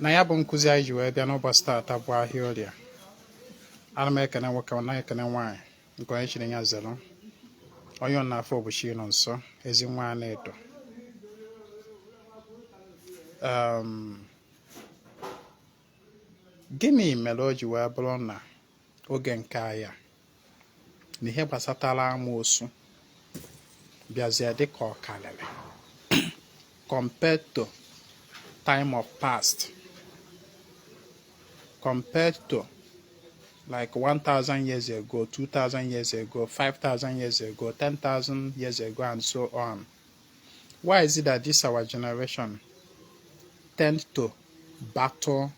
na ya bụ nkụzi anyị ji wee bịa n'ụbọchị taata bụ ahịa orie. Ana m ekene nwoke na ekene nwaanyị nke onye chiri ya zero onye ọ na-afọ ụbọchị nọ nso Ezinwa Anaedo. Gịnị mere o ji wee bụrụ na oge nke ahịa na ihe gbasatara amosu bịazie dịka ọkalịrị compared to time of past, compared to like 1,000 years ago, 2,000 years ago, 5,000 years ago, 10,000 years ago, and so on? Why is it that this our generation tend to battle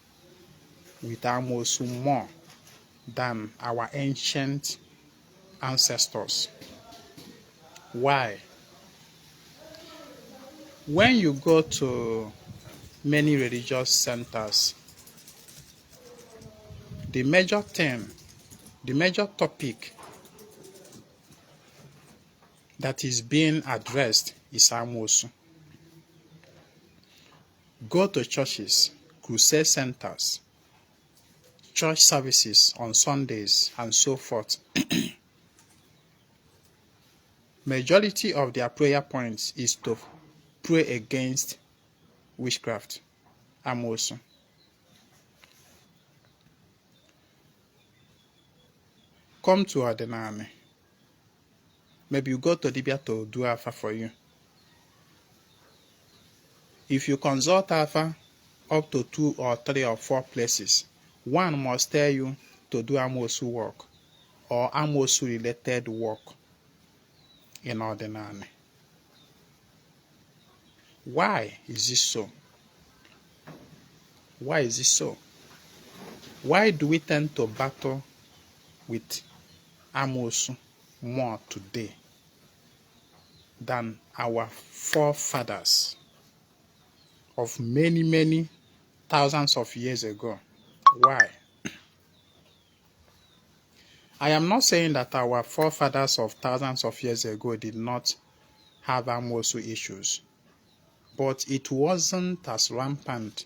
with amosu more than our ancient ancestors? Why? When you go to many religious centers, the major theme, the major topic that is being addressed is amosu. Go to churches, crusade centers, church services on Sundays, and so forth. Majority of their prayer points is to pray against witchcraft, amosu. Come to ordinary. Maybe you go to Dibia to do Alpha for you. If you consult Alpha up to 2 or 3 or 4 places, one must tell you to do amosu work or amosu related work in ordinary. Why is this so? Why is this so? Why do we tend to battle with amosu more today than our forefathers of many thousands of years ago? Why? I am not saying that our forefathers of thousands of years ago did not have amosu issues, but it wasn't as rampant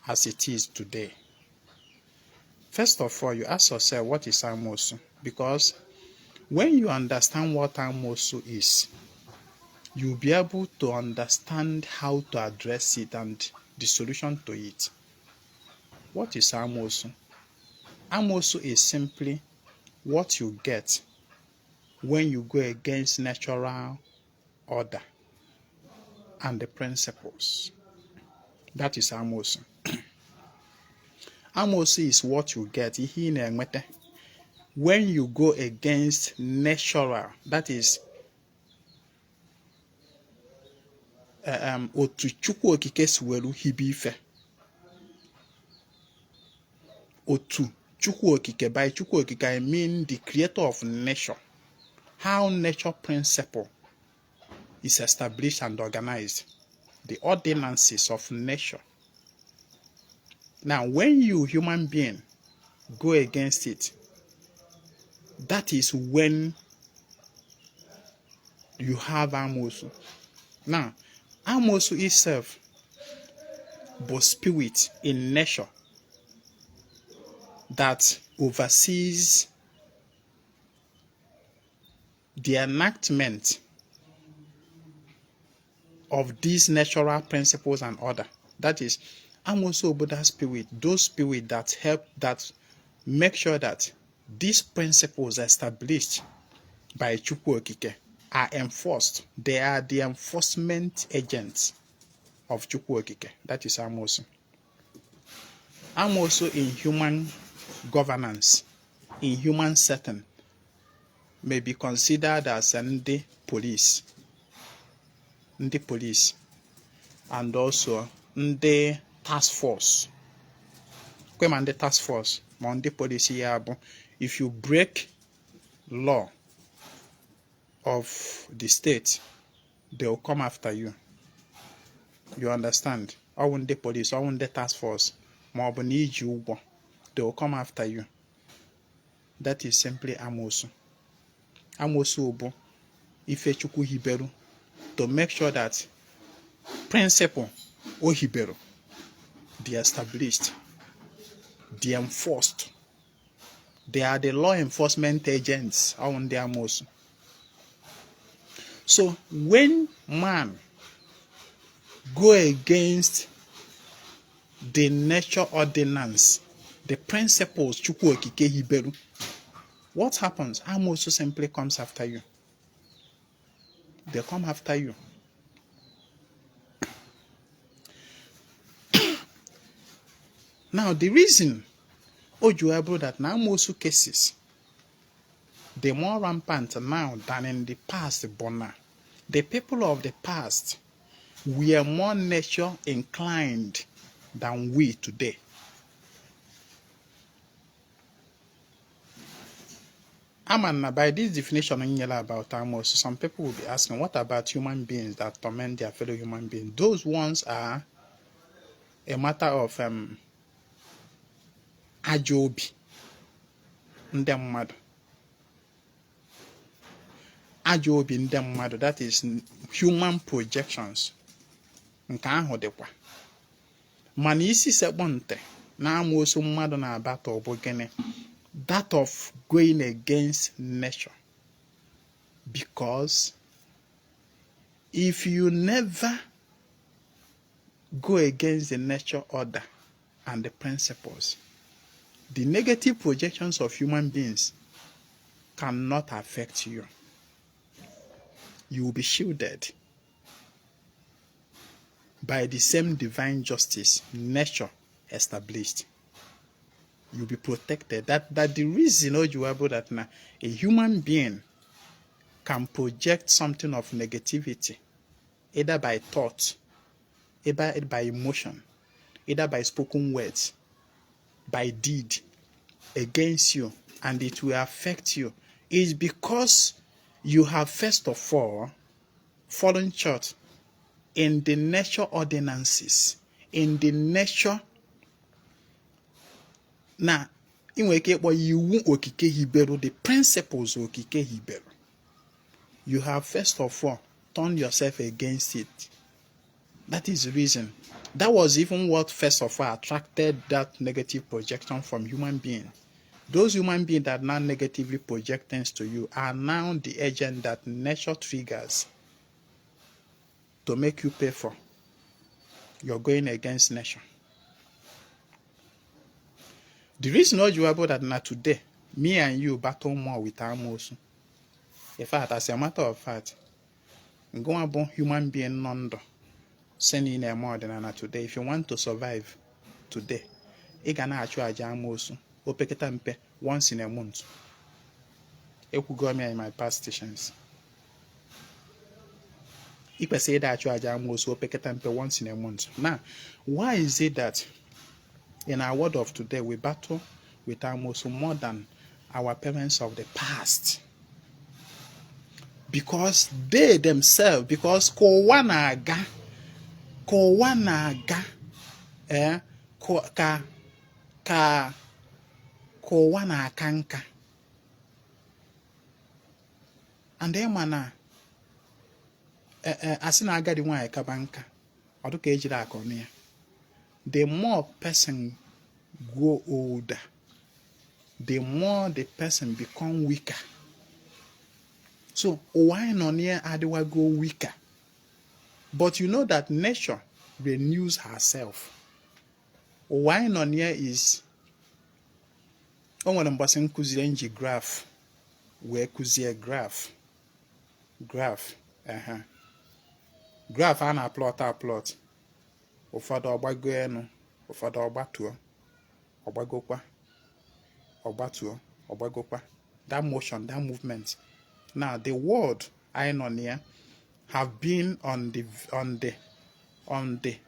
as it is today. First of all, you ask yourself, what is amosu? Because when you understand what amosu is, you'll be able to understand how to address it and the solution to it. What is amosu? Amosu is simply what you get when you go against natural order and the principles. That is amosu. Amosu is what you get when you go against natural, that is otu Chukwu okike si welu hibe ife. Otu Chukwu okike, by Chukwu okike I mean the creator of nature. How nature principle is established and organized. The ordinances of nature. Now, when you human being go against it, that is when you have amosu. Now, amosu itself, but spirit in nature that oversees the enactment of these natural principles and order. That is amosu Buddha spirit, those spirits that help, that make sure that these principles established by Chukwu okike are enforced. They are the enforcement agents of Chukwu okike. That is amosu. Amosu in human governance, in human setting, may be considered as the police, and also the task force. The task force, the police. If you break law of the state, they will come after you. You understand? Or when the police, or when the task force, they will come after you. That is simply amosu. Amosu obo ife Chukwu hiberu to make sure that principle o hiberu the established, the enforced. They are the law enforcement agents on the amosu. So when man go against the nature ordinance, the principles Chukwu Okike Hiberu, what happens? Amosu simply comes after you. They come after you. Now the reason Ojuabro that now Amosu cases, the more rampant now than in the past, Bona. The people of the past were more nature inclined than we today. Amanna, by this definition about Amosu, some people will be asking, what about human beings that torment their fellow human beings? Those ones are a matter of ajobi, ndemmadu. Ajobi ndemmadu, that is human projections. Nke ahụ dịkwa. Mana isi sekpọ nte na Amosu mmadụ na-abata ọ bụ gịnị? That of going against nature. Because if you never go against the nature order and the principles, the negative projections of human beings cannot affect you. You will be shielded by the same divine justice nature established. You'll be protected. That the reason, Ojuabo, that now a human being can project something of negativity, either by thought, either by emotion, either by spoken words, by deed, against you, and it will affect you, is because you have first of all fallen short in the nature ordinances, in the nature. Now, in the principles of Okike Hiberu, you have first of all turned yourself against it. That is the reason. That was even what first of all attracted that negative projection from human beings. Those human beings that now negatively project things to you are now the agent that nature triggers to make you pay for. You're going against nature. The reason Ojuabo that now today, me and you battle more with Amosu. In fact, as a matter of fact, go about human being nondo, sending a more than today. If you want to survive today, you can actually Amosu, Opeketampe once in a month. It could go me in my past stations. If I say that you are Amosu, Opeketampe once in a month. Now, why is it that in our world of today, we battle with Amosu more than our parents of the past? Because they themselves, because Kowanaga, Kowanakanka. And then mana asina agadi one kabanka. Oduka ejira akonia. The more person grow older, the more the person become weaker. So why not near Adewa go weaker? But you know that nature renews herself. Why not near is when I'm kuzi graph, where kuzi graph. Graph ana plot. Ụfọdụ ọgbago enu, ụfọdụ ọgbatuo, ọgbagokwa. That motion, that movement. Now the word I know here have been on the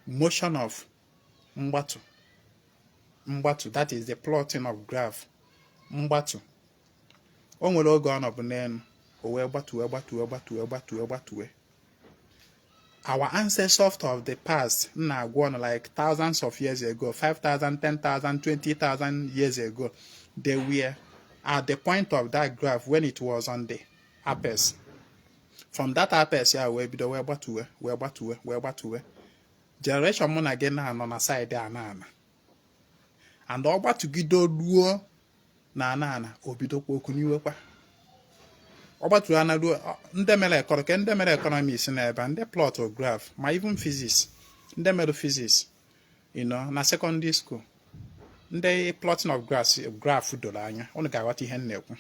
motion of mbatu. Mbatu, that is the plotting of graph. Mbatu. Onwere oge ọ nọbụ n'enu, o wee gbatuo. Our ancestors of the past, like thousands of years ago, 5,000, 10,000, 20,000 years ago, they were at the point of that graph when it was on the apex. From that apex, yeah, we gbatuwe. generation mụ na gị na-anọ na side ana and ọgba tụgido ruo na ana obidokwa okwu n'iwekwa ọgbatụrụ ana ruo ndị mere economics n'ebe ndị plot or graph ma even physics ndị mere physics na secondary school ndị plotting of graph doro anya unu ga-aghọta ihe m na-ekwu.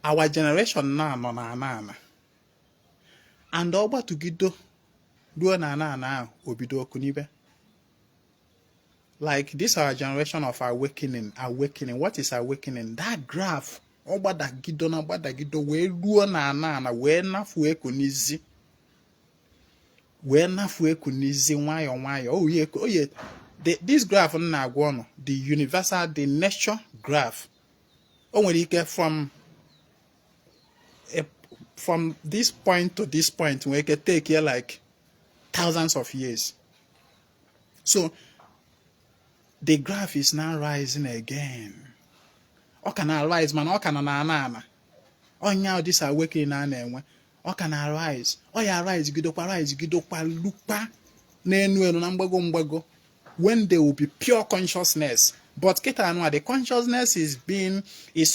Our generation na nọ na ana and ọgbatụgido ruo na ana ahụ obido okwu n'ibe. Like this our generation of awakening. What is awakening? That graph ọgbadagido wee ruo na ana wee nafuo eku n'izi nwayọ. Oye this graph na-agwa ọnụ the universal, the nature graph. O nwere ike from this point to this point we can take here like thousands of years. So the graph is now rising again. Ọ ka na-arise mana ọ ka nọ na ana. Onya this awakening na-enwe. Ọ ka na-arise. Ọ ya rise gidokwa lukpa n'enu na mgbago. When there will be pure consciousness. But the consciousness is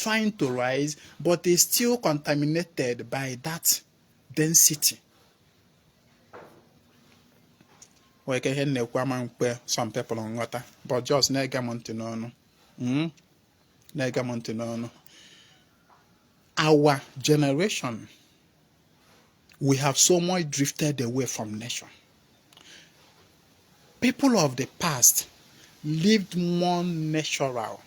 trying to rise, but is still contaminated by that density. Some people on water, but just our generation, we have so much drifted away from nature. People of the past lived more natural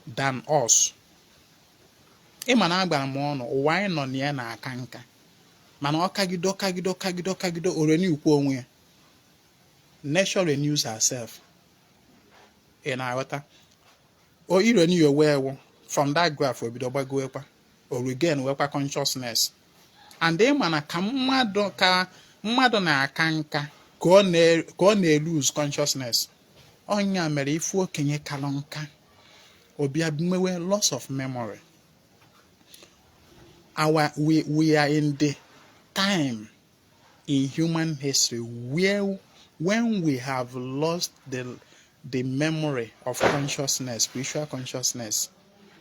than us. Ịmana agbara m ọnụ ụwa anyị nọ na ya na-aka nka mana ọ kagido oreni ukwu onwe ya. Nature renews herself. Ị na-aghọta? O ireni yowewo from that graph obido gbagoekwa o regain wekwa consciousness. And ịmana ka mmadụ na-aka nka ka ọ na-lose consciousness. Onya mere ifu okenye kalọ nka obia mewe loss of memory. We are in the time in human history where when we have lost the memory of consciousness, spiritual consciousness,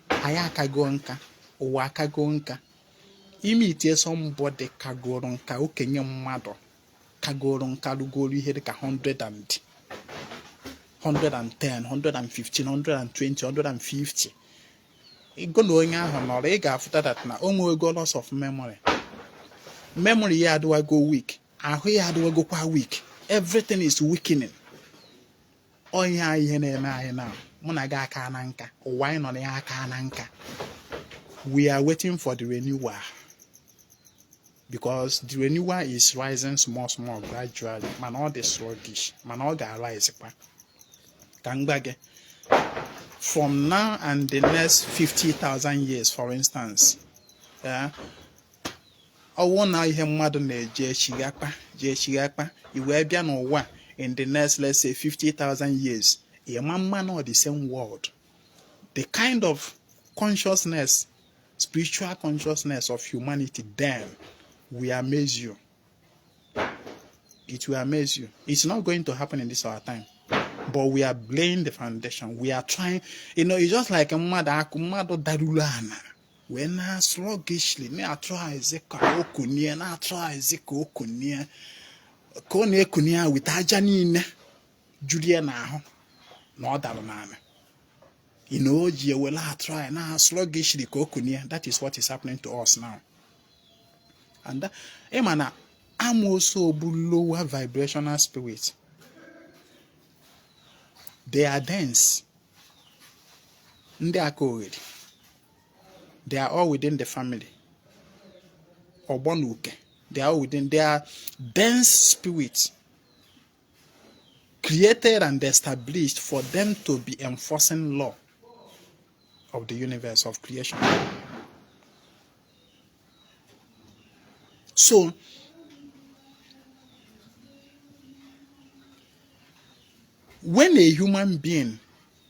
anyị akago nka, ụwa akago nka. Imitie somebody kagoro nka, okenye mmadụ kagoro nka rugoro ihe dịka 110, 115, 120, 150. Ịgo na onye ahụ nọrọ ị ga-afụta that na o nwego loss of memory. Memory ya adịwago weak, ahụ ya adịwagokwa weak. Everything is weakening. Onye ihe na-eme anyị na mụ na gị aka na nka, ụwa anyị nọ na ya aka na nka. We are waiting for the renewal. Because the renewal is rising small gradually. Man, all the sluggish. Man, all the rise. From now and the next 50,000 years, for instance, I want to hear mmadụ na-eje chigakpa. Iwe bịa n'ụwa in the next, let's say, 50,000 years. Man or the same world. The kind of consciousness, spiritual consciousness of humanity then will amaze you. It will amaze you. It's not going to happen in this our time. But we are laying the foundation. We are trying, it's just like a mother darulana. When I sluggishly, na try zeka okunia, na try zeka okunia, kone kunia with ajanine, Juliana, no darunana. You will try now sluggishly kokunia. That is what is happening to us now. And I'm also lower vibrational spirits. They are dense. They are cold. They are all within the family. They are all within. They are dense spirits created and established for them to be enforcing law of the universe of creation. So, when a human being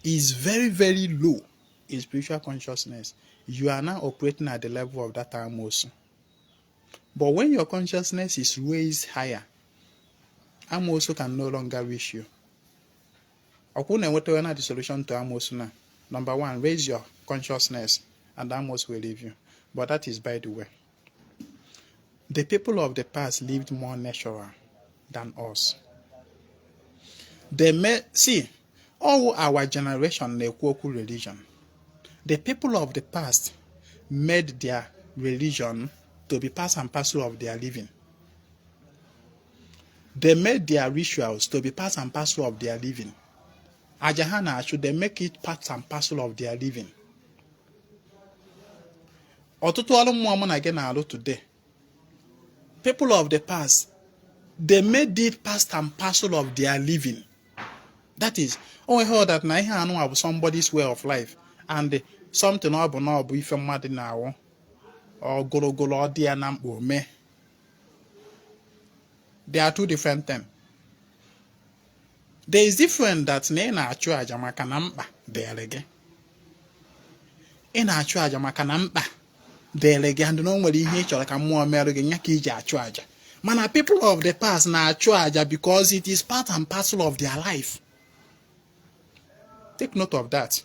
is very, very low in spiritual consciousness, you are now operating at the level of that amosu. But when your consciousness is raised higher, amosu can no longer reach you. The solution to amosu. Number one, raise your consciousness and amosu will leave you. But that is by the way. The people of the past lived more natural than us. They may see all our generation religion. The people of the past made their religion to be part and parcel of their living. They made their rituals to be part and parcel of their living. Ajahana, should they make it part and parcel of their living? Today, people of the past, they made it part and parcel of their living. That is, I heard that now I know somebody's way of life, and something no if a mad now or golo dear nambo me. They are two different things. There is different that na achu aja maka na mkpa delege. Na achu aja maka na mkpa delege and no nwere ihe chọrọ ka mmụọ mere gị nya ka iji achu aja. Mana people of the past na achu aja because it is part and parcel of their life. Take note of that.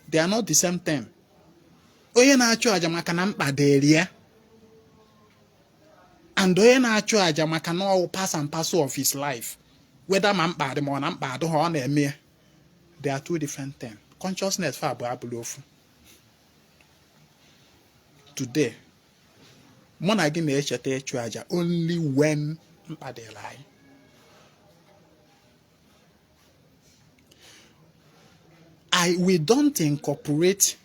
They are not the same thing. Onye na-achụ aja maka na mkpa dịrị ya. And onye na-achụ aja maka na all part and parcel of his life. Whether ma mkpa dị ma ọ na mkpa adịghị ọ na-eme. They are two different things. Consciousness fa bụ abụrụ ofu. Today, mụ na gị na-echeta ịchụ aja only when mkpa dịrị anyị. We don't incorporate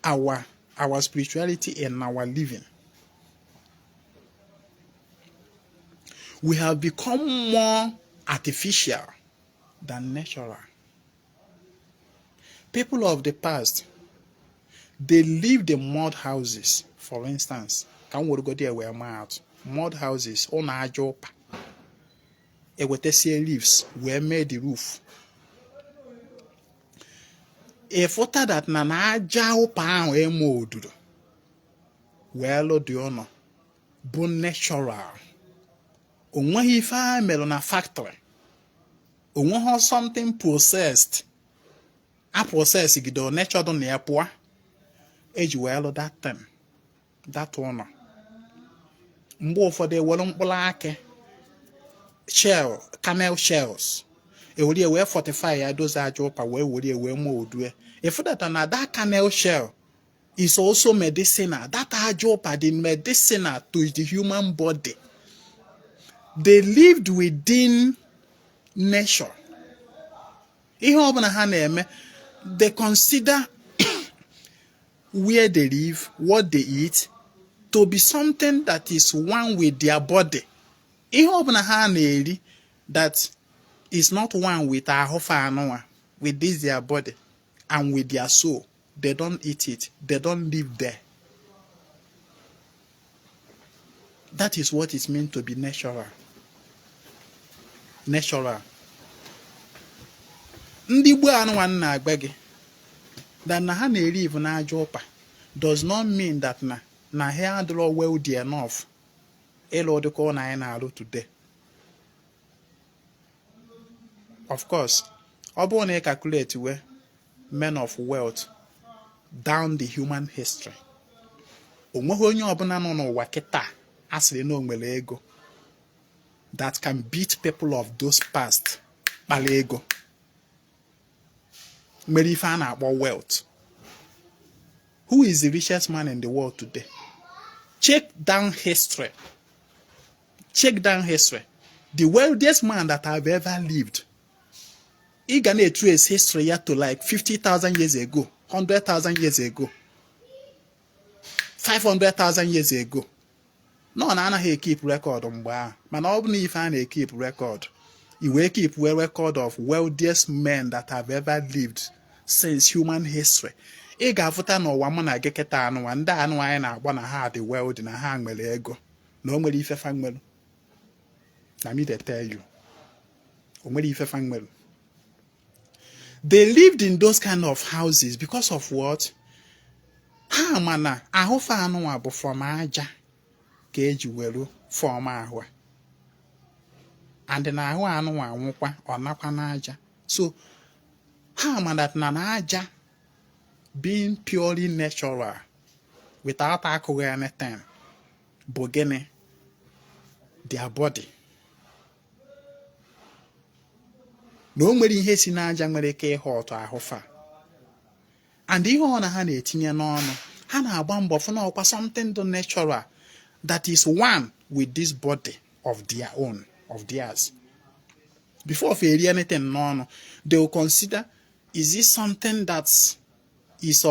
our spirituality in our living. We have become more artificial than natural. People of the past, they lived in mud houses, for instance. Can we go there where out? Mud houses, on a job. Leaves were made the roof. A photo that na aja ụpa ahụ eme odudo wee dị ọnọ bụ natural. Onweghị ife a mere na factory. Onweghị something processed. A process gido nature dị na ya pụọ. Eji wee that time. That ọnọ. Mgbe ụfọdụ ewere mkpụrụ akị shell, camel shells. Ewere wee fortify ya doze aja ụpa wee mee odue. If that camel shell is also medicinal, that ajopa is medicinal to the human body. They lived within nature. They consider where they live, what they eat, to be something that is one with their body. That is not one with our hofa, with this their body. And with their soul, they don't eat it. They don't live there. That is what it means to be natural. Natural. Ndị Igbo anụwa na-agba gị that na ha na-live na aja ụpa does not mean that na ha adịrọ wealthy enough ịlụ dịka na anyị na-alụ today. Of course, ọ bụrụ na ị calculate we men of wealth down the human history. Onweghị onye ọbụla nọ n'ụwa kịta asịrị na o nwere ego that can beat people of those past kpala ego. Mere ife a na-akpọ wealth. Who is the richest man in the world today? Check down history. Check down history. The wealthiest man that I've ever lived. He gonna trace history to like 50,000 years ago, 100,000 years ago, 500,000 years ago. No, I keep record on bar. Man, only if I keep record. You will keep a record of wealthiest men that have ever lived since human history. Ị ga-afụta n'ụwa mụ na gị kịta anụwa ndị anụ anyị na-agba na ha dị wealthy na ha nwere ego na o nwere ife fa nwere. Na me dey tell you. O nwere ife fa nwere. They lived in those kind of houses because of what? ha mana ahụ fa anụnwa bụ from aja ka eji were fọm ahụ a, and na ahụ anụnwa anwụkwa ọ nakwa n'aja. So ha mana na aja being purely natural without akụghị anything bụ gịnị? Their body. Na o nwere ihe si n'aja nwere ike ịhụ ọtụ ahụ fa, and ihe ọ na ha na-etinye n'ọnụ, ha na-agba mbọ fụ na ọkwa something do natural that is one with this body of their own, of theirs. Before they eri anything n'ọnụ, they will consider, is this something that is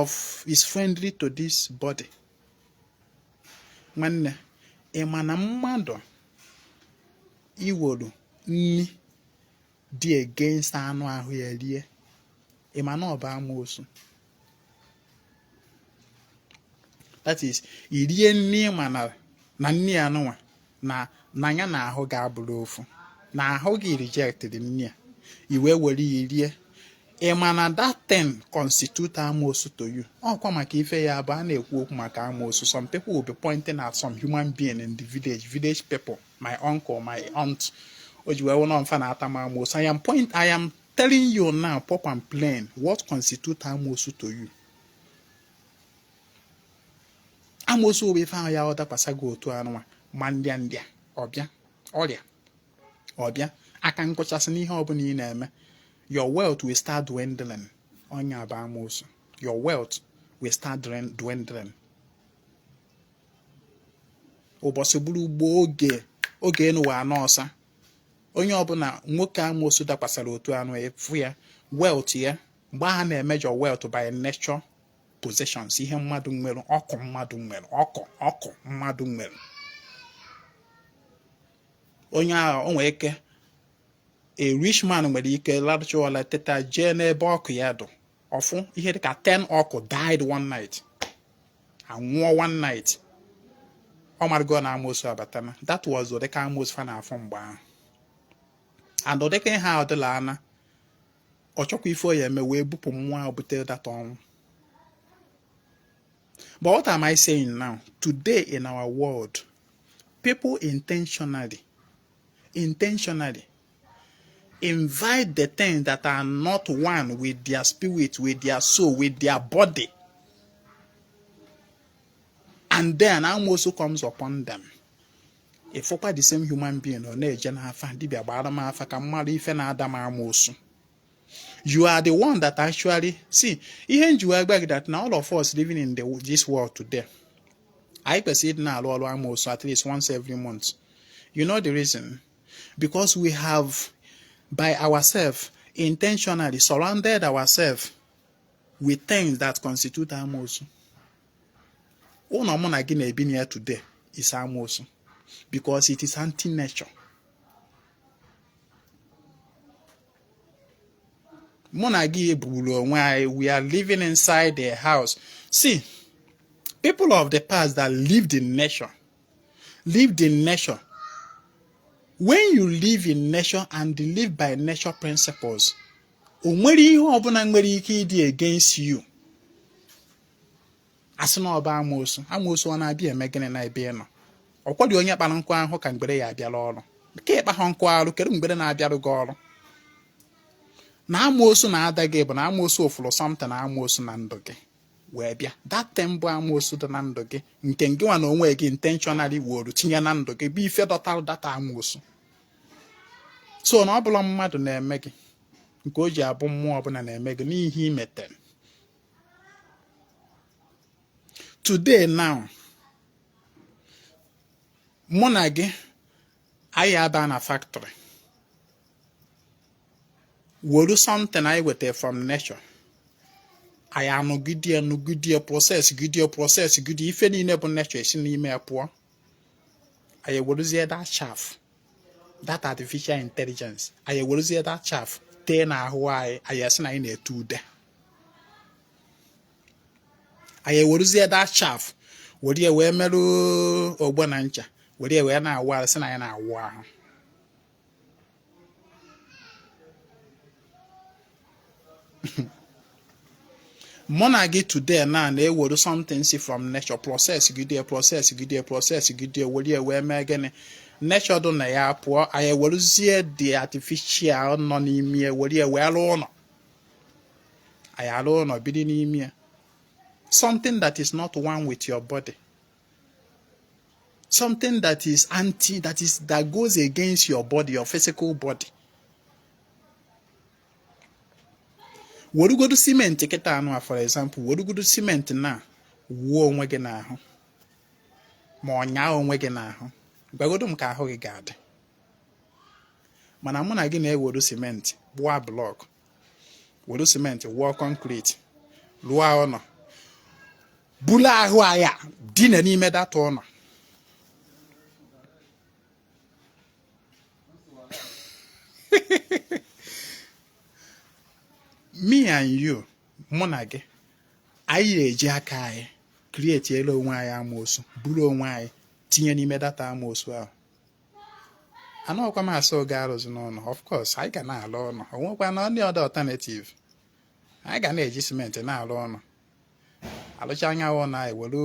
friendly to this body? Nwanne, ị ma na mmadụ iwolu nni dị against anụ ahụ ya rie, ị ma na ọ bụ amosu. That is, irie nni ma na nni anụnwa na ya na ahụ ga-abụrụ ofu, na ahụ gị rejected nni a, iwe were irie, ị ma na that thing constitute amosu to you. Ọkwa maka ife ya bụ a na-ekwu okwu maka amosu. Some people will be pointing at some human being in the village people, my uncle, my aunt. I am telling you now, pop and plain, what constitutes amosu to you. Amosu will be found ya other pasago to anwa mandiandia obia oria obia. I can go just any hobby in them. Your wealth will start dwindling on your amosu. Your wealth will start dwindling. Obosibulu oge no wa nosa. Onye ọbụla nwoke amosu dakwasara otu anụ efu ya, wealth ya mgbe ha na-emeasure wealth by nature possessions, ihe mmadụ nwere, ọkụ mmadụ nwere, ọkụ mmadụ nwere. Onye ahụ o nwere ike, a rich man nwere ike large ụlọ teta jee n'ebe ọkụ ya dụ ọfụ ihe dịka 10 ọkụ died one night, anwụọ one night. Ọ margo na amosu abatana. That was the dịka amosu fa na-afụ mgbe ahụ. And odeke ha odela ana ochokwa ifo ya eme wee bupu mmụọ obute that ọnwụ. But what am I saying now? Today in our world, people intentionally invite the things that are not one with their spirit, with their soul, with their body. And then amosu comes upon them. If the same human being or you are the one that actually see that now all of us living in this world today. I perceive now almost at least once every month. You know the reason? Because we have by ourselves intentionally surrounded ourselves with things that constitute amosu. One woman again being here today is amosu. Because it is anti-nature. We are living inside a house. See, people of the past that lived in nature. When you live in nature and live by nature principles, against you. As no amosu na be a megane na be no. Ọkwọdị onye kpara nkụ ahụ ka mgbere ya abịala ọrụ. Nke ịkpa ha nkụ arụ kedu mgbere na-abịarụ gị ọrụ? Na amosu na-ada gị bụ na amosu ofụrụ something na amosu na ndụ gị wee bịa. That time bụ amosu dị na ndụ gị nke gị nwa na onwe gị intentionally wuru tinye na ndụ gị bụ ife dọtara data amosu. So na ọ bụla mmadụ na-eme gị nke o ji abụ mmụọ ọbụla na-eme gị n'ihe imetere. Today now, mụ na gị anyị aba na factory were something I wete from nature. I anọgide process gide ife niile bụ nature esi n'ime ya pụọ. I werezie that chaff, that artificial intelligence. I werezie that chaff tee na ahụ anyị esi na anyị na-etu ude. I werezie that chaff were wee merụ ogbo na ncha. Were wee na-awụ arịsị na ya na-awụ ahụ. Monagi today now they will do something see from nature process good day process good day will you where again nature don't ya poor I will see the artificial non me will you well on I alone or bidding me something that is not one with your body, something that is that goes against your body, your physical body. Would you go to cement take for example, would you go to cement now? Wo onwe gị n'ahụ ma ọnya onwe gị n'ahụ gbagodo m ka ahụ gị ga-adị mana mụ na gị na-eweru cement gbụa blọk weru cement wụọ concrete lụọ ụlọ bulu ahụ agha dina n'ime data ụlọ me and you mụ na gị anyị na-eji aka anyị create elu onwe anyị amosu buru onwe anyị tinye n'ime data amosu ahụ anọkwa m asị oge arụzi n'ọnụ of course anyị ga na-alụ ọnụ onwekwa na ndị other alternative anyị ga na-eji cement na-alụ ọnụ alụcha anya ọnụ anyị welu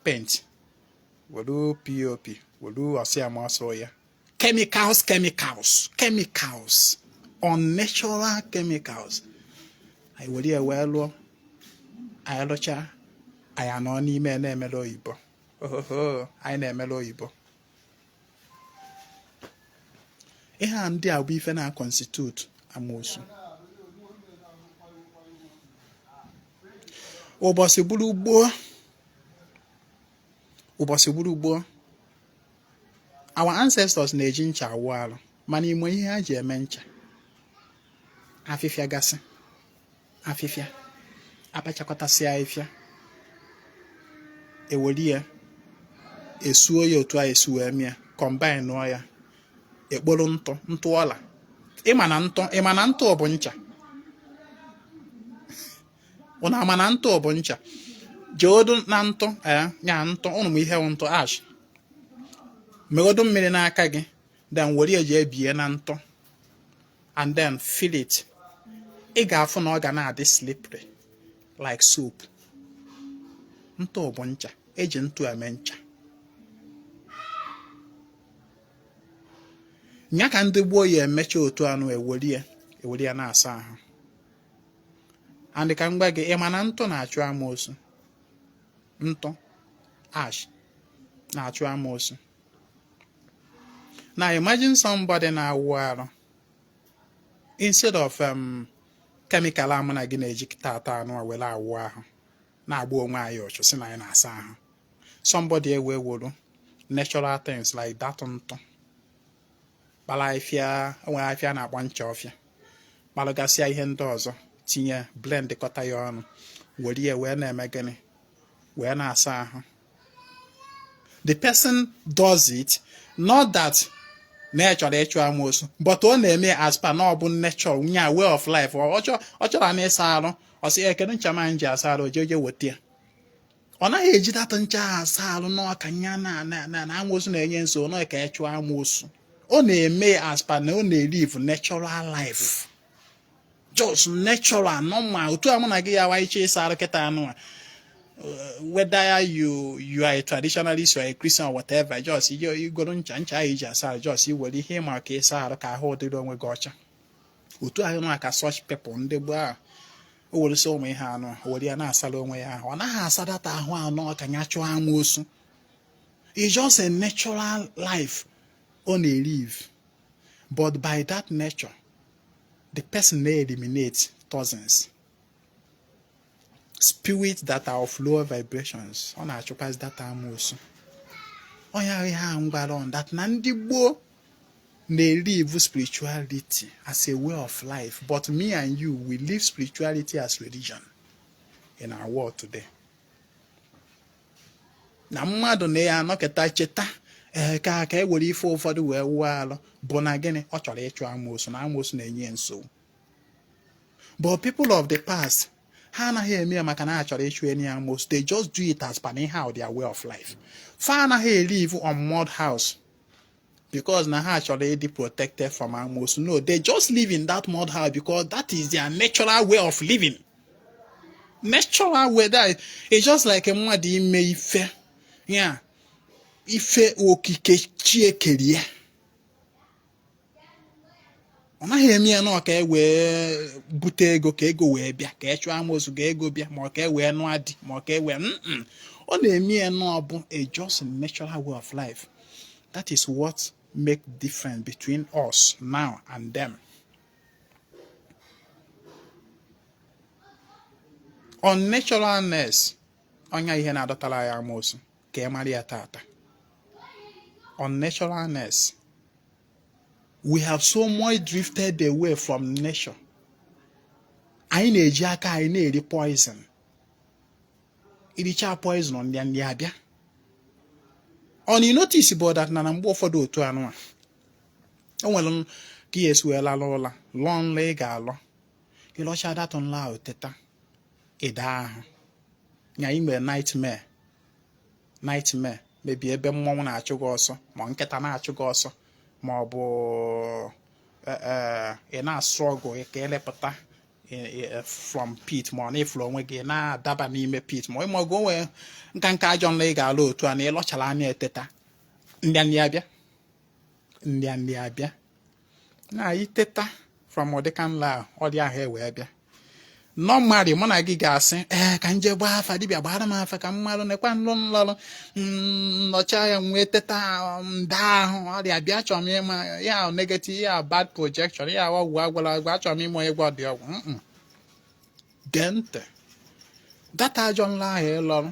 paint welu pop welu osiamoso ya chemicals unnatural chemicals anyị were ya wee lụọ anyị lụcha anyị anọ n'ime na-emele oyibo anyị na-emele oyibo ihe a ndị a bụ ife na-constitute amosu ụbọchị gburu gboo our ancestors na-eji ncha awụ arụ mana ime ihe ha ji eme ncha afịfịa gasị afịfịa apachakọtasị afịfịa eweli ya esuo ya otu a esu wee mịa combine nụọ ya ekporo ntụ ọla ịma na ntụ ọ bụ ncha ụna ama na ntụ ọ bụ ncha jeodu na ntụ nya ntụ ụnụ m ihe ntụ ash megodu mmiri n'aka gị then were eji ebie na ntụ and then fill it ị ga-afụ na ọ ga na-adị slippery like soap ntụ ọ bụ ncha eji ntụ eme ncha nya ka ndị gboo ya emecha otu anụ ewere ya na-asa ahụ and ka mgbe gị ịma na ntụ na-achụ amosu ntụ ash na-achụ amosu. Now imagine somebody na-awụ arụ instead of chemical amụ na gị na-eji tata anụ a were awụ ahụ na-agba onwe anyị ọchụ si na anyị na-asa ahụ somebody ewewuru natural things like that ntụ kpara afịa enwere afịa na-agba ncha ọfịa kparụgasịa ihe ndị ọzọ tinye blend kọta ya ọnụ were ya wee na-eme gịnị wee na-asa ahụ. The person does it not that na chọrọ ịchụ amosu but ọ na-eme as per na ọ bụ nature nya way of life ọ chọrọ na ịsa arụ ọ sị ekedu ncha ma nji asa arụ jeje weta ya ọ naghị eji data ncha asa arụ n'ọka nya na amosu na-enye nso na ka ịchụ amosu ọ na-eme as per na ọ na-live natural life just natural normal otu amụ na gị ya waiche ịsa arụ kịta anụ a whether you are a traditionalist or a Christian or whatever, just you go to ncha just you will hear my case out ka ahụ dịrị onwe gị ọcha otu ahụ na aka such people ndị gboo a o were so onwe ha anụ o were ya na-asara onwe ya ahụ ọ naghị asadata ahụ anọ ka nya chụọ amosu. It's just a natural life ọ na-live but by that nature the person na-eliminate toxins, spirits that are of lower vibrations. On our chopas that amosu. On ya ngwaron that nandi bo they live spirituality as a way of life. But me and you, we live spirituality as religion in our world today. Na mmadụ na ya anọketa cheta ka ewere ife ụfọdụ wee wuo alụ bụ na gịnị ọ chọrọ ịchụ amosu na amosu na-enye nsogbu. But people of the past ha anaghị eme ya maka na ha chọrọ ịchụ enyi amosu. They just do it as per how their way of life. Fa anaghị live on mud house because na ha chọrọ ịdị protected from amosu. No, they just live in that mud house because that is their natural way of living. Natural weather is just like a mmadụ ime ife. Yeah. Ife okike Chiekerie. Ọ naghị eme ya na ka e wee bute ego ka ego wee bịa ka e chụọ amosu ka ego bịa ma ka e wee nụọ di ma ka e wee ọ na-eme ya na ọ bụ a just natural way of life. That is what make difference between us now and them. Unnaturalness onya ihe na-adọtara ya amosu ka e mara ya tata. Unnaturalness. We have so much drifted away from nature. Anyị na-eji aka anyị na-eri poison. Iricha poison ndị abịa. On you notice about that na mgbe ụfọdụ otu anụ a. O nwere ka ihe esi wee lalụ ụla, lụọ nla ị ga-alụ. Ịlọcha datụ nla ahụ teta. Ịda ahụ. Nya ime nightmare. Nightmare. Mebi ebe mmọnwụ na-achụ gị ọsọ, ma nkịta na-achụ gị ọsọ. Ma ọ bụ ị na-struggle ka elepụta from pit ma ọ na-efuru onwe gị na-adaba n'ime pit ma ọ go nwee nka ajọ nla ị ga-alụ otu a na ịlọchara anya eteta ndị abịa na iteta from ọdịka nla ọ dị ahụ ewee bịa normally mụ na gị ga-asị ka nje gbaa afa dibịa gbara m afa ka mmalụ nekwa nlọrụ nọcha ya nwee teta nda ahụ ọ dị abịa achọrọ m ịma ya negative ya bad projection ya ọgwụ agwara agwa achọrọ m ịma onye gwa dị ọgwụ gee ntị data ajọ nla ahụ ịlọrụ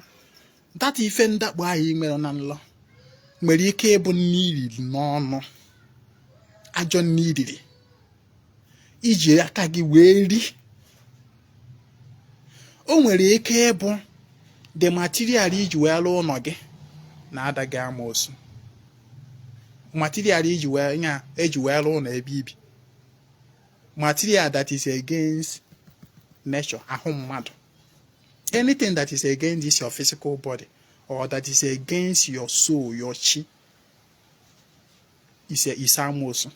data ife ndakpo ahụ ị mere na nlọ nwere ike ịbụ n'iriri n'ọnụ ajọ n'iriri iji aka gị wee ri. O nwere ike ịbụ the material iji wee lụọ ụlọ gị na-ada gị amosu. Material eji wee lụọ ụlọ ebe ibi. Material that is against nature, ahụ mmadụ. Anything that is against this your physical body or that is against your soul, your chi, is amosu.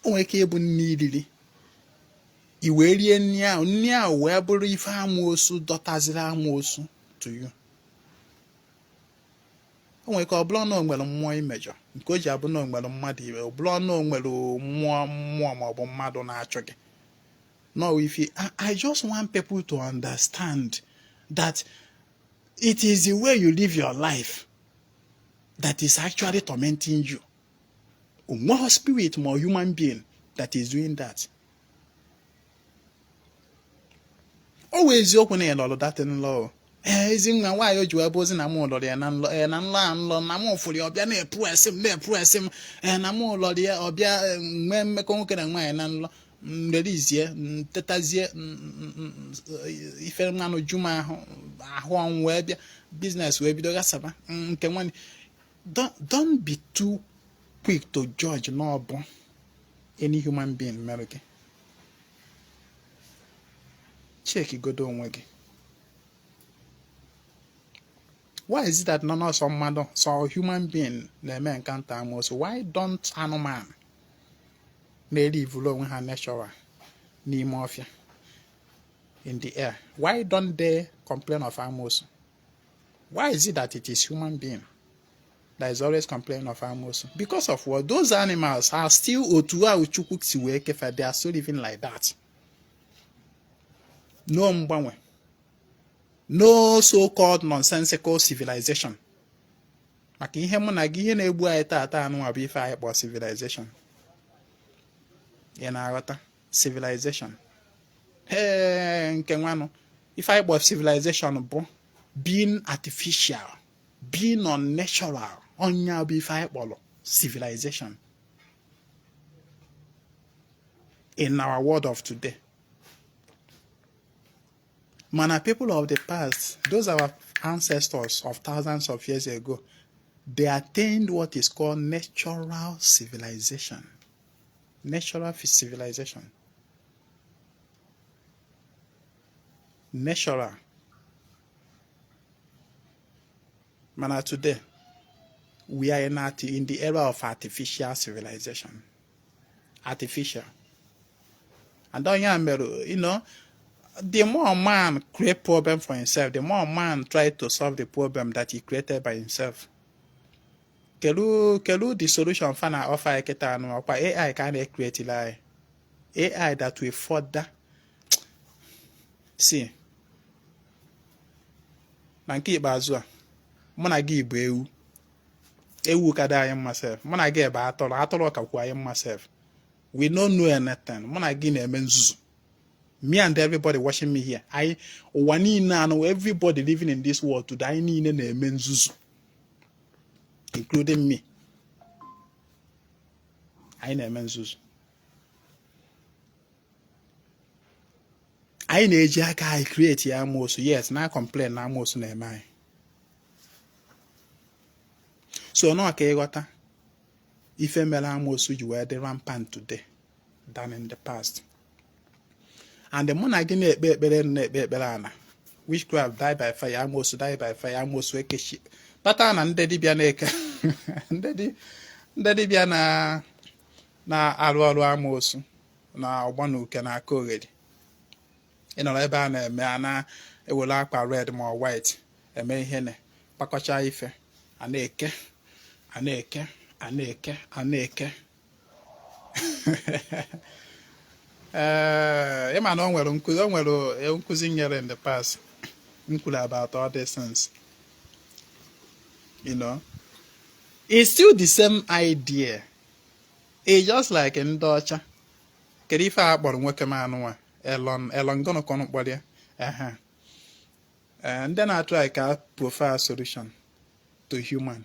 O nwere ike ịbụ n'iriri. I wee rie nni ahụ wee bụrụ ife amosu dọtaziri amosu to you. O nwere ka ọ bụrụ na o nwere mmụọ imejọ nke o ji abụ na o nwere mmadụ iwe ọ bụrụ na o nwere mmụọ ma ọ bụ mmadụ na-achọ gị. No, I just want people to understand that it is the way you live your life that is actually tormenting you. More spirit, more human being that is doing that. Always open a lot of that in law. Ezinwa nwaanyị o ji wee bụ ozi na mụ lọrọ ya na nlọ na mụ fụrụ ya ọbịa na-epres m na mụ lọrọ ya ọbịa nwee mmekọ nwoke na nwaanyị na nlọ nlerizie tetazie ife mmanụ juma ahụ ọnwụ wee bịa biznes wee bido gasaba nke nwanne. Don't be too quick to judge n'ọbụ any human being mere gị. Check godo onwe gị. Why is it that none of some mmadụ so human being na-eme encounter amosu? Why don't anụmanụ na-eri ivulu onwe ha natural n'ime ọfịa in the air? Why don't they complain of amosu? Why is it that it is human being that is always complaining of amosu? Because of what? Those animals are still otu a uchukwu si wee kefe. They are still living like that. No mgbanwe. No so-called nonsensical civilization. Maka ihe mụ na gị ihe na-egbu anyị taata anụnwa bụ ife anyị kpọ civilization. Ị na-aghọta? Civilization. Nke nwanụ ife anyị kpọ civilization bụ being artificial, being unnatural. Onya bụ ife anyị kpọrọ civilization in our world of today. Mana people of the past, those are our ancestors of thousands of years ago, they attained what is called natural civilization. Natural civilization. Natural. Mana today, we are in the era of artificial civilization. Artificial. And then, you know, The more man create problem for himself, the more man try to solve the problem that he created by himself. Kelu the solution fana offer kita no kwa AI can create lie. AI that will further see. Na nke ikpeazụ a mụ na gị bụ ewu kada anyị myself. Mụ na gị bụ atụrụ ka kwa anyị myself. We don't know anything. Mụ na gị na-eme nzuzu. Me and everybody watching me here. Ụwa niile anụ everybody living in this world today anyị niile na-eme nzuzu. Including me. Anyị na-eme nzuzu. Anyị na-eji aka anyị create ya amosu. Yes, na complain na amosu na-eme anyị. So no ka ịghọta ife mere amosu ji wee dị rampant today than in the past. And the mụ na gị na-ekpe ekpere ana witchcraft die by fire, amosu die by fire, amosu ekechi pata na ndị dibịa na-eke ndị dibịa na-arụ ọrụ amosu na ọgbọ na uke na aka ogheri ịnọrọ ebe a na-eme a na-ewere akwa red ma white eme ihe na kpakọcha ife a na-eke ịma na o nwere nkụzi nyere in the past nkwuru about all these things. You know, it's still the same idea. It's just like in Dutch. Kedu ife a kpọrọ nwoke m anụ a Elon gonna come kpọrọ ya and then I try to prefer solution to human.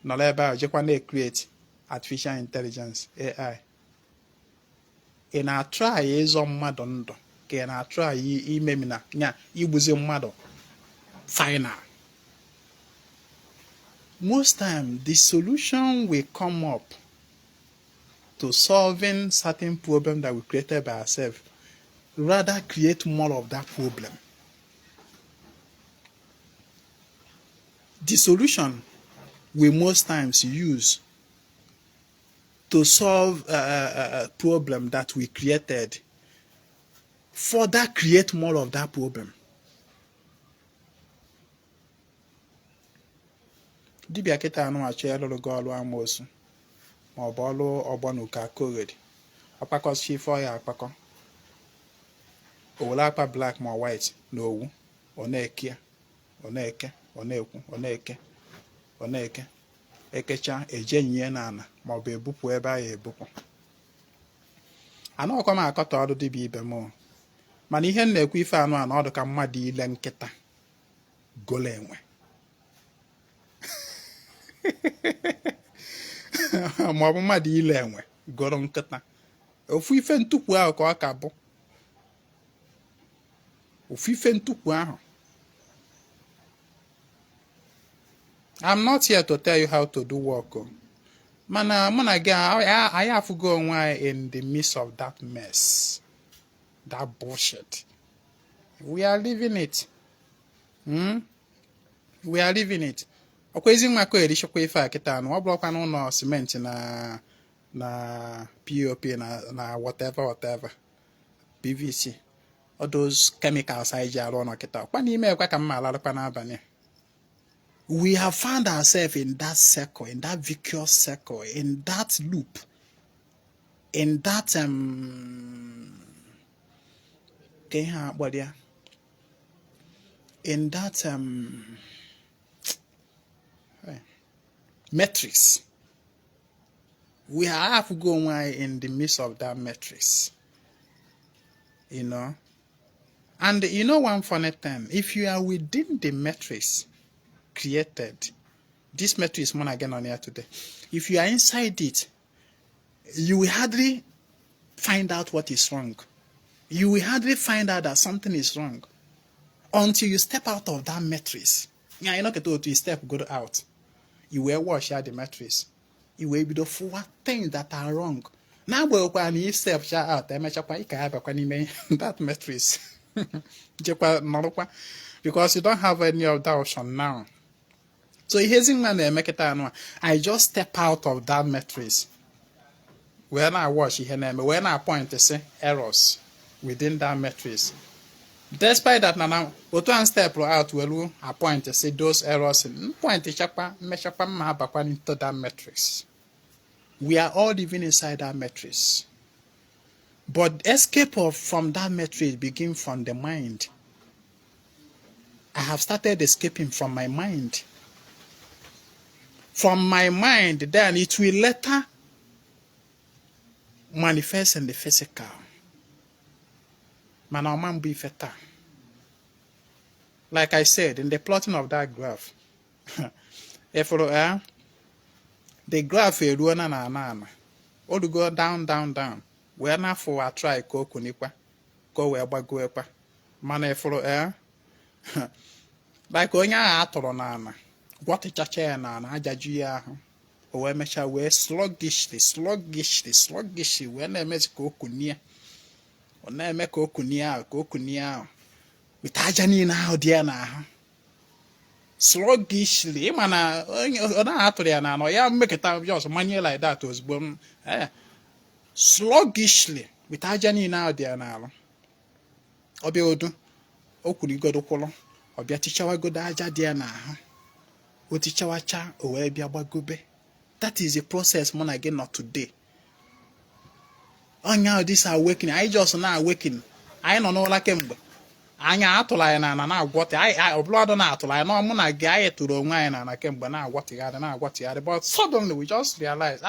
Nọrọ ebe a jekwa na-create artificial intelligence AI. Ị na-atry ịzọ mmadụ ndụ ka ị na-atry imemina nya igbuzi mmadụ final. Most time the solution will come up to solving certain problem that we created by ourselves rather create more of that problem. The solution we most times use to solve a problem that we created further create more of that problem. Dibịa kịta anụ achọ ịlụrụ gị ọrụ amosu ma ọ bụ ọrụ ọgbọ na ụka kogedi ọkpakọsi ife ọya akpakọ o were akpa black ma white na owu ọ na-eke ọ na-eke ekecha ejenye na ana ma ọ bụ ebupụ ebe ahụ ebupụ. Anọkwa m akọta ọrụ dibịa ibe m mana ihe m na-ekwu ife anụ a na ọdụ ka mmadụ ile nkịta golo enwe ma ọ bụ mmadụ ile enwe goro nkịta. Ofu ife ntukwu ahụ ka ọ ka bụ ofu ife ntukwu ahụ. I'm not here to tell you how to do work. Mana mụ na gị anyị afụgo onwe anyị in the midst of that mess, that bullshit. We are living it. We are living it. Ọkwa Ezinwa ko erishokwa ife a kịta anụ ọ bụrụkwa n'ụlọ simenti na POP na whatever PVC all those chemicals anyị ji arụ ọnụ kịta ọkwa n'ime ekwe ka mma alarụkwa n'abalị. We have found ourselves in that circle, in that vicious circle, in that loop, in that matrix. We have to go in the midst of that matrix, you know. And you know one funny thing, if you are within the matrix created, this matrix one again on here today, if you are inside it, you will hardly find out what is wrong. You will hardly find out that something is wrong until you step out of that matrix. Yeah, you're not going to step go out. You will wash out the matrix. You will be the four things that are wrong. Now when you step out, that matrix. Because you don't have any of that option now. So I just step out of that matrix. When I watch when I point to say errors, within that matrix. Despite that, now, what one step out will appoint to see those errors in point into that matrix. We are all living inside that matrix. But escape from that matrix begins from the mind. I have started escaping from my mind. From my mind, then it will later manifest in the physical. Like I said, in the plotting of that graph, if the graph is all to go down, down, down. We're not for a try go kunikwa, go where baguepa. Man, for like going out on Anna. What a chacha and Ajajia. Or measure where sluggishly, when I met go kunia. Or never make go kunia. With Ajani now, dear now. Sluggishly, man, I make a time just money like that was born. Sluggishly, with Ajani now, dear now. Obiodu, Okuni go to Colon, or be a teacher go daja dear now. O teacher wacha, or where be about gobe. That is a process, man, again, not today. Oh, now this awakening, I just now awakening. I don't know like him. Anya atụla na agwọtị blood na atụla na mụ na gị anyị tụrụ onwe anyị na kemgbe na agwọtịgharị na agwọtịgharị, but suddenly we just realize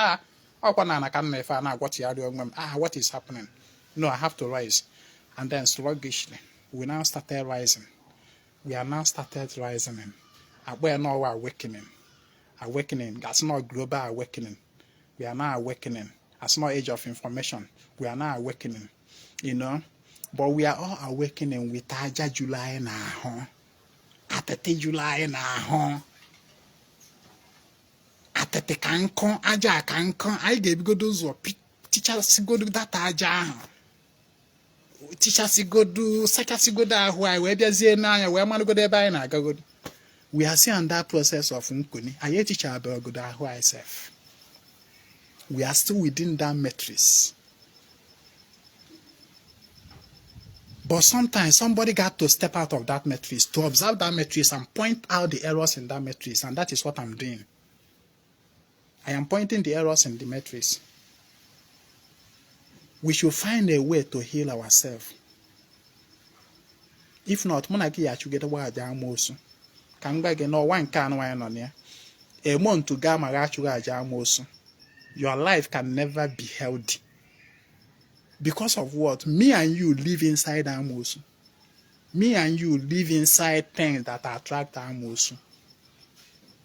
ọkwa na ka na efe na agwọtịgharị onwe m. What is happening? No, I have to rise. And then sluggishly we now started rising. We are now started rising. We are now awakening. That's not global awakening. We are now awakening. That's not age of information. We are now awakening, you know. But we are all awakening with Aja July na home. Atete July na home. Atete kankon, Aja kankon. I gave go those who teachers go do that Aja. Teachers go do, second go da why we be say na where man go there by na go. We are still in that process of unkuni. I teacher about go da why self. We are still within that matrix. But sometimes somebody got to step out of that matrix to observe that matrix and point out the errors in that matrix, and that is what I'm doing. I am pointing the errors in the matrix. We should find a way to heal ourselves. If not, monarchy ya should get away the amosu. Can beg no one can wine on here. A month to gamma amosu. Your life can never be healthy. Because of what? Me and you live inside amosu. Me and you live inside things that attract amosu.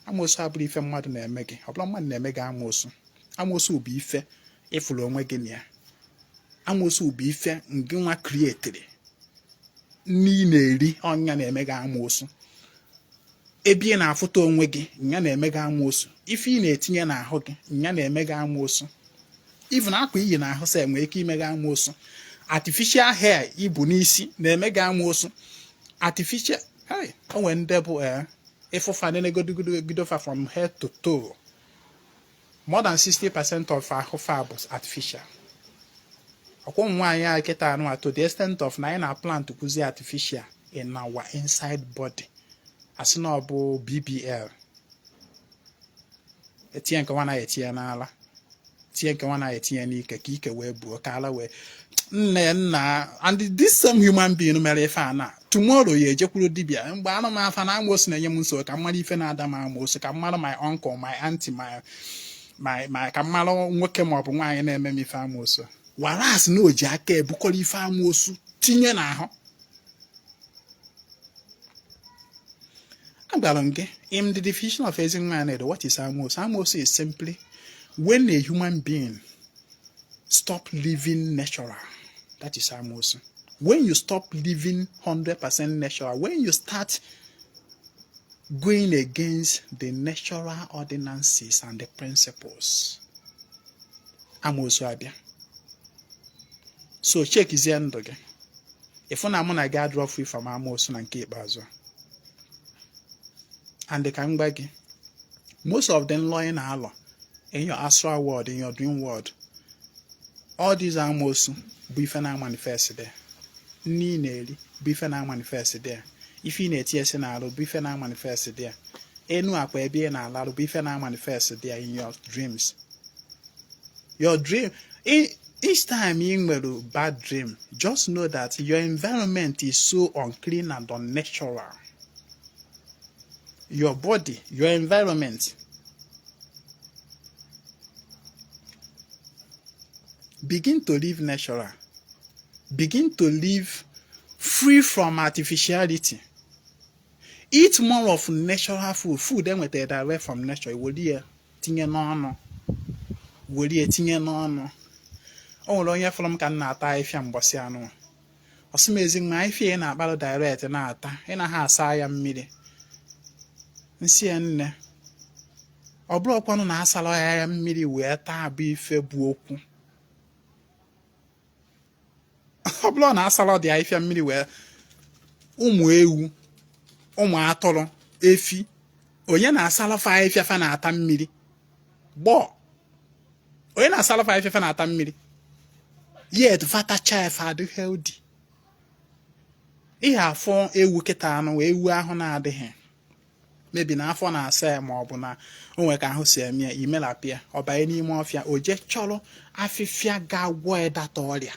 Amosu I believe mmadụ na-eme gị. Ọbụla mmadụ na-eme gị amosu. Amosu bụ ife ifuru onwe gị na. Amosu bụ ife nke nwa created. Ni na-eri ọnya na-eme gị amosu. Ebe na afụta onwe gị, nya na-eme gị amosu. Ife ị na-etinye n'ahụ gị, nya na-eme gị amosu. Even akwa iyi na ahụ se nwere ike ime gị amosu. Artificial hair ibu n'isi na-eme gị amosu. Artificial o nwere ndị bụ ịfụfa na-egodofa from head to toe. More than 60% of ahụfa bụ artificial. Ọkwọ nwaanyị a kịta anụ to the extent of na anyị na-plan to kuzi artificial in our inside body. Asị na ọ bụ BBL. Etinye nke nwana etinye n'ala. Tie nke nwana etinye n'ike ka ike wee buo ka ala wee nna and this same human being mere ife a na tomorrow ya ejekwuru dibia mgbe anụ m afa na amosu na-enye m nsogbu ka mmadụ ife na-ada m amosu ka mmadụ my uncle my auntie my ka mmadụ nwoke maọbụ nwaanyị na-eme m ife amosu waras na oji aka ebukọrọ ife amosu tinye n'ahụ. Agwara m gị in the definition of Ezinwa Anaedo, what is amosu? Amosu is simply when a human being stop living natural. That is amosu. When you stop living 100% natural, when you start going against the natural ordinances and the principles, amosu abia. So check is the end again. If one among I get draw free from amosu and keep bazo. And they can beg most of them lying Allah. In your astral world, in your dream world, all these amosu be finally manifested there. nni na-eri bụ ife na-manifest there. Ife ị na-etinyesi n'alụ bụ ife na-manifest there. Enu akwa ebe ị na-alarụ bụ ife na-manifest there in your dreams. Your dream, each time you have a bad dream, just know that your environment is so unclean and unnatural. Your body, your environment. Begin to live natural. Begin to live free from artificiality. Eat more of natural food. Food then with direct from nature. Will you tinye n'ọnụ? Will you tinye n'ọnụ? Oh, onye from ka na-ata ife mgbọsị anụ. Osimezi ma ife na-akpalụ direct na-ata. Ị na ha asa ya mmiri. Nsi nne. Ọ bụrụ ọkwanụ na-asala ya mmiri wee taa bụ ife bụ okwu. Ọ bụrụ na-asala dị ife mmiri wee ụmụ ewu, ụmụ atụrụ, efi, onye na-asala fa ife fa na-ata mmiri. Gbọ. Onye na-asala fa ife fa na-ata mmiri. Yet fata chef adị healthy. Ihe afọ ewu kịta anụ ewu ahụ na-adịghị. Maybe na afọ na-asa ya ma ọ bụ na onwe ka ahụ si eme imelapịa ọ banye n'ime ọfịa o je chọrọ afịfịa ga-agwọ data ọrịa.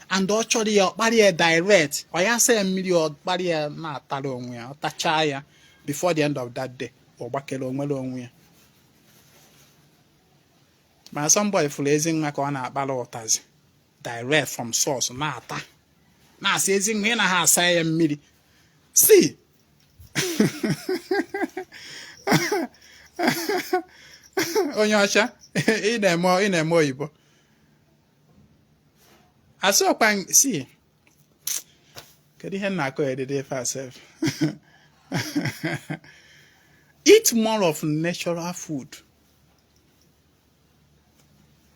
And ọ chọrọ ya ọkparị ya direct. Ọ ya sa mmiri ọkparị ya na-atara onwe ya. Ọ tachaa ya before the end of that day. Ọ gbakere onwere onwe ya. Ma somebody fụrụ Ezinwa ka ọ na-akpara ụtazi. Direct from source na-ata. Na-asị Ezinwa ị na ha asa ya mmiri. See. Onye ọcha ị na-eme oyibo. Asọkwa see. Kedu ihe na-akọ edede fasef? Eat more of natural food.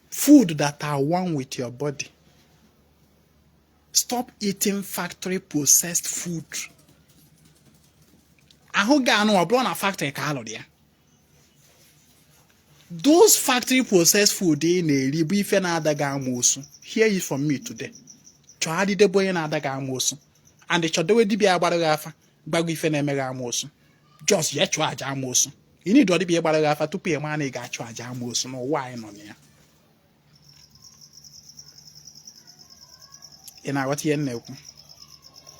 Food that are one with your body. Stop eating factory processed food. Ahụ ga-anụ ọ bụrụ na factory ka alụ ya. Those factory processed food ị na-eri bụ ife na-adaghị amosu. Hear it from me today. Chọgharịdebe onye na-adaghị amosu. And chọdewe dibịa agbara gị afa gbago ife na-emeghe amosu. Just ye chụọ aja amosu. Ị need dibịa agbara gị afa tupu ịma na ị ga-achụ aja amosu n'ụwa anyị nọ na ya. Ị na-aghọta ihe m na-ekwu?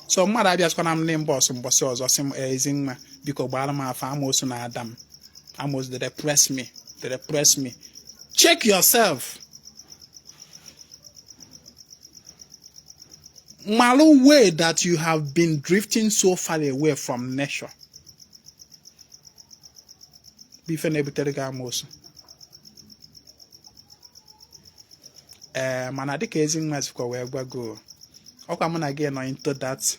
So mmadụ abịazikwana m n'ịmbọsụ mbọsị ọzọ sị m Ezinwa biko gbara m afa amosu na Adam. Amosu they depress me. They depress me. Check yourself. Malu way that you have been drifting so far away from nature. Bife na-ebutere gị amosu. Mana dịka Ezinwa zikwa wee gwago. Ọkwa mụ na gị nọ into that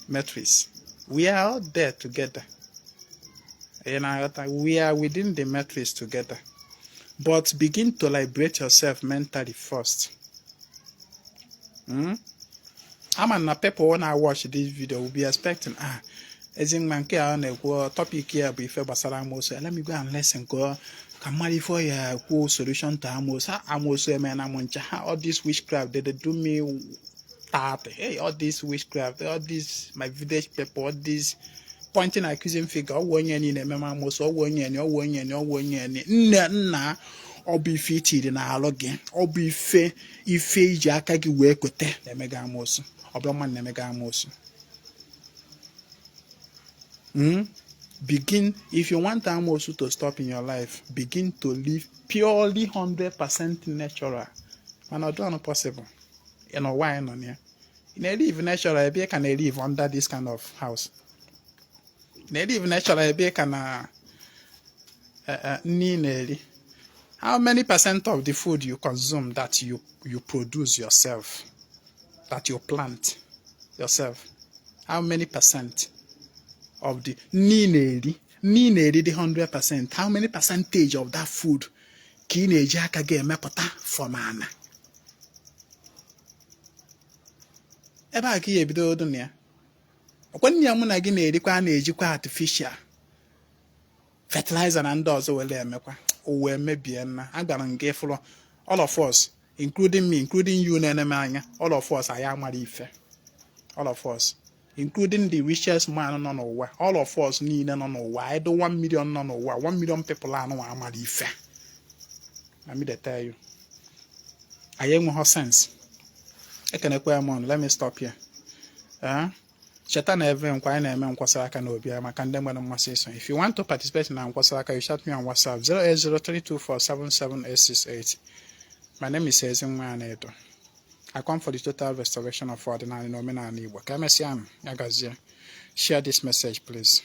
matrix. We are all there together. We are within the matrix together. But begin to liberate yourself mentally first. I'm na people when I watch this video will be expecting Ezinwa nke a na-ekwu topic here bụ ife gbasara amosu. Let me go and listen go. Can marry for ya whole solution to amosu. Amosu emena muncha. All this witchcraft they do me that. Hey, all this witchcraft, all this my village people, all this pointing accusing figure. Onye ni na-emema amosu. Onye ni. Nna ọ bụ ife itiri na alụ gị. Ọ bụ ife iji aka gị wee kote na-emega amosu. Ọ bụ mmadụ na-emega amosu. Begin, if you want amosu to stop in your life, begin to live purely 100% natural. And it's not possible. You know why not here? You live natural, you can live under this kind of house. You live natural, you can how many percent of the food you consume that you produce yourself, that you plant yourself? How many percent of the the 100%? How many percentage of that food can you emepụta from ana? Ebe a ka ihe ebido odo na ya. Ọkwanne ya mụ na gị na-erikwa na-ejikwa artificial fertilizer na ndị ọzọ wele emekwa. O wee mebie na agbara nke fụrụ all of us, including me, including you na-eneme anya, all of us anyị amara ife. All of us. Including the richest man no n'ụwa. All of us niile no n'ụwa. I do 1 million no n'ụwa. 1 million people are no amali ife. Let me tell you. I ain't have sense. I can acquire money. Let me stop here. Shaitan even inquire na-eme nkwasaka na obi maka ndị nwere mmasị iso. If you want to participate in nkwasaka, you chat me on WhatsApp 08032477868. My name is Ezinwa Anaedo. I come for the total restoration of ordinary nominal Igbo. Share this message, please.